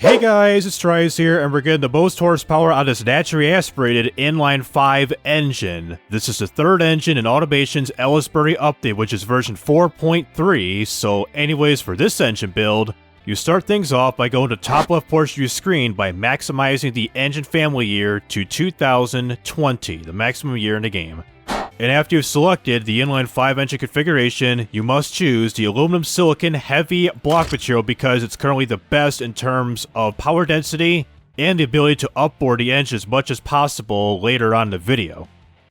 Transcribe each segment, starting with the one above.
Hey guys, it's TRIZE here, and we're getting the most horsepower on this naturally aspirated inline 5 engine. This is the third engine in Automation's Ellisbury update, which is version 4.3, so anyways, for this engine build, you start things off by going to the top left portion of your screen by maximizing the engine family year to 2020, the maximum year in the game. And after you've selected the inline 5 engine configuration, you must choose the aluminum silicon heavy block material because it's currently the best in terms of power density and the ability to upboard the engine as much as possible later on in the video.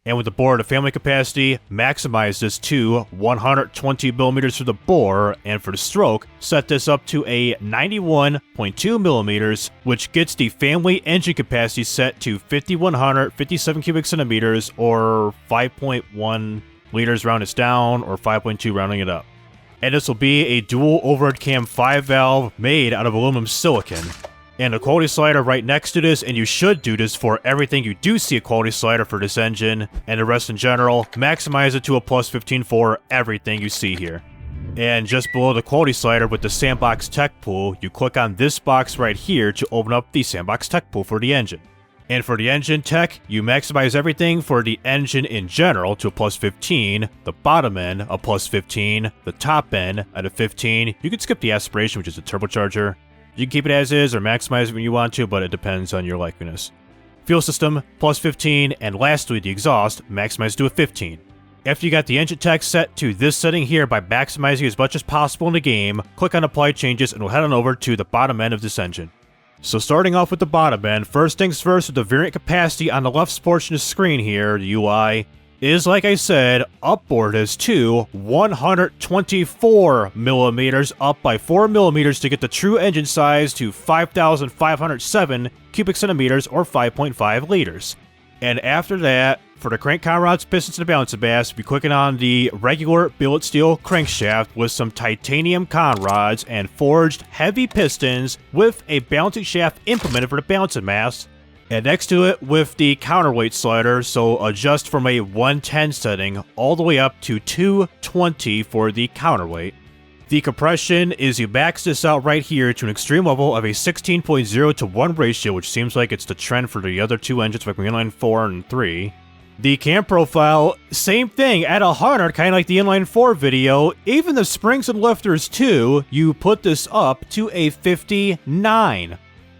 And with the bore to family capacity, maximize this to 120mm for the bore, and for the stroke, set this up to a 91.2mm, which gets the family engine capacity set to 5157 cubic centimeters, or 5.1 liters round this down, or 5.2 rounding it up. And this will be a dual overhead cam 5 valve made out of aluminum silicon. And a quality slider right next to this, and you should do this for everything you do see a quality slider for this engine, and the rest in general, maximize it to a +15 for everything you see here. And just below the quality slider with the sandbox tech pool, you click on this box right here to open up the sandbox tech pool for the engine. And for the engine tech, you maximize everything for the engine in general to a +15, the bottom end a +15, the top end at a 15, you can skip the aspiration, which is a turbocharger. You can keep it as is or maximize it when you want to, but it depends on your likeness. Fuel system, +15, and lastly, the exhaust, maximized to a 15. After you got the engine tech set to this setting here by maximizing as much as possible in the game, click on Apply Changes and we'll head on over to the bottom end of this engine. So starting off with the bottom end, first things first with the variant capacity on the left portion of the screen here, the UI, is, like I said, upboard is to 124mm, up by 4mm to get the true engine size to 5,507 cubic centimeters, or 5.5 liters. And after that, for the crank count rods, pistons, and the balancing bass, be clicking on the regular billet steel crankshaft with some titanium con rods and forged heavy pistons with a balancing shaft implemented for the balancing mass. And next to it with the counterweight slider, so adjust from a 110 setting all the way up to 220 for the counterweight. The compression is you max this out right here to an extreme level of a 16.0 to 1 ratio, which seems like it's the trend for the other two engines like the inline 4 and 3. The cam profile, same thing, at 100, kind of like the inline 4 video. Even the springs and lifters too, you put this up to a 59.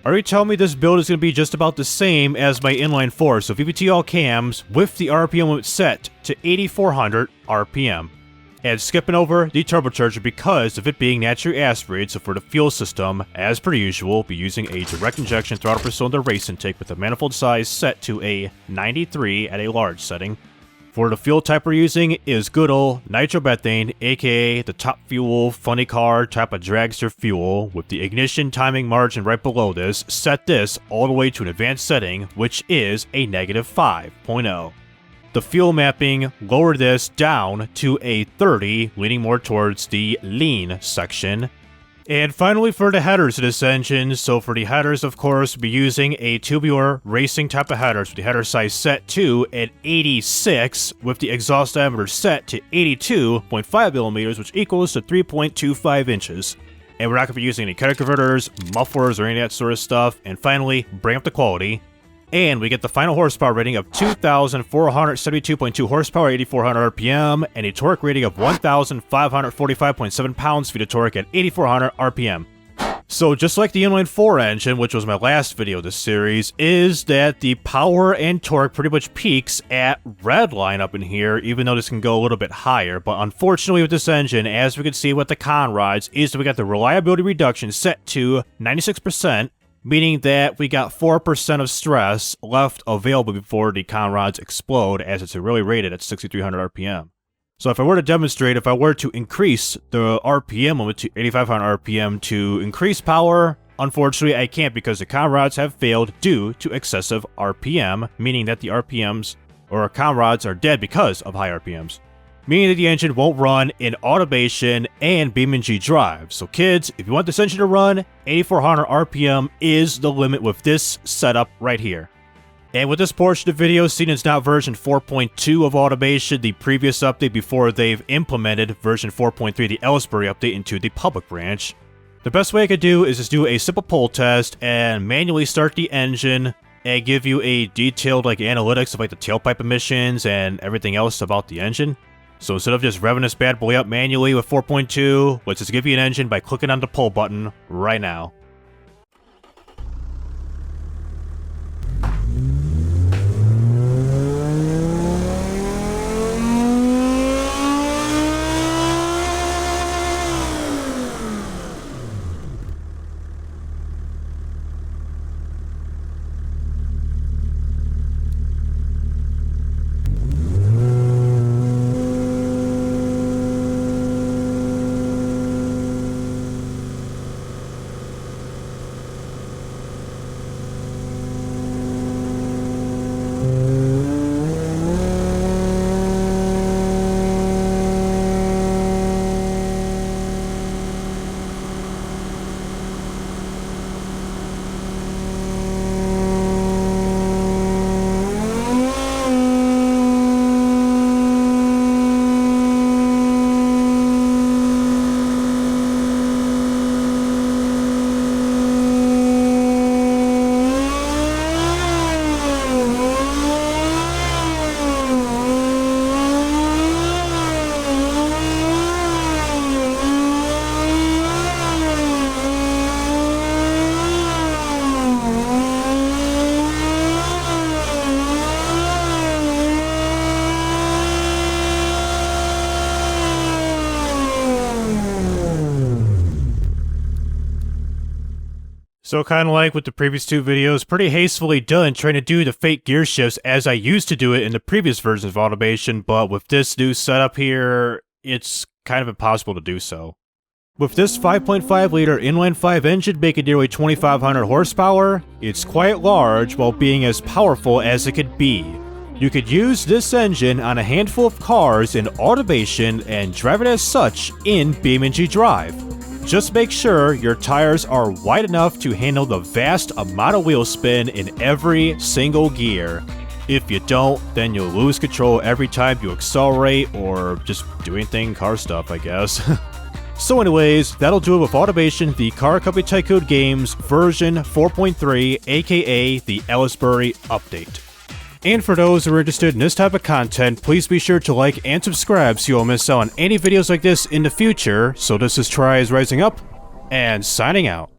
Are you telling me this build is going to be just about the same as my inline 4, so VVT all cams with the RPM limit set to 8400 RPM. And skipping over the turbocharger because of it being naturally aspirated, so for the fuel system, as per usual, we'll be using a direct injection throttle per cylinder race intake with the manifold size set to a 93 at a large setting. For the fuel type we're using is good old nitromethane, aka the top fuel funny car type of dragster fuel, with the ignition timing margin right below this. Set this all the way to an advanced setting, which is a -5.0. The fuel mapping, lower this down to a 30, leaning more towards the lean section. And finally for the headers of this engine, so for the headers of course we'll be using a tubular racing type of headers with the header size set to an 86 with the exhaust diameter set to 82.5mm, which equals to 3.25 inches. And we're not going to be using any cutter converters, mufflers, or any of that sort of stuff. And finally, bring up the quality. And we get the final horsepower rating of 2,472.2 horsepower, 8,400 RPM, and a torque rating of 1,545.7 pounds-feet of torque at 8,400 RPM. So just like the inline 4 engine, which was my last video of this series, is that the power and torque pretty much peaks at red line up in here, even though this can go a little bit higher. But unfortunately with this engine, as we can see with the con rods, is that we got the reliability reduction set to 96%, meaning that we got 4% of stress left available before the con rods explode, as it's really rated at 6,300 RPM. So if I were to demonstrate, if I were to increase the RPM limit to 8,500 RPM to increase power, unfortunately I can't because the con rods have failed due to excessive RPM, meaning that the RPMs or con rods are dead because of high RPMs. Meaning that the engine won't run in automation and BeamNG drive. So kids, if you want this engine to run, 8,400 RPM is the limit with this setup right here. And with this portion of the video, seeing it's now version 4.2 of Automation, the previous update before they've implemented version 4.3, the Ellisbury update, into the public branch, The best way I could do is just do a simple pull test and manually start the engine and give you a detailed analytics of the tailpipe emissions and everything else about the engine. So instead of just revving this bad boy up manually with 4.2, let's just give you an engine by clicking on the pull button right now. So kind of like with the previous two videos, pretty hastily done trying to do the fake gear shifts as I used to do it in the previous versions of automation, but with this new setup here, it's kind of impossible to do so. With this 5.5 liter inline 5 engine making nearly 2500 horsepower, it's quite large while being as powerful as it could be. You could use this engine on a handful of cars in automation and drive it as such in BeamNG Drive. Just make sure your tires are wide enough to handle the vast amount of wheel spin in every single gear. If you don't, then you'll lose control every time you accelerate or just do anything car stuff, I guess. So anyways, that'll do it with automation, the Car Company Tycoon Games version 4.3, aka the Ellisbury update. And for those who are interested in this type of content, please be sure to like and subscribe so you won't miss out on any videos like this in the future. So this is TRIZE Rising Up, and signing out.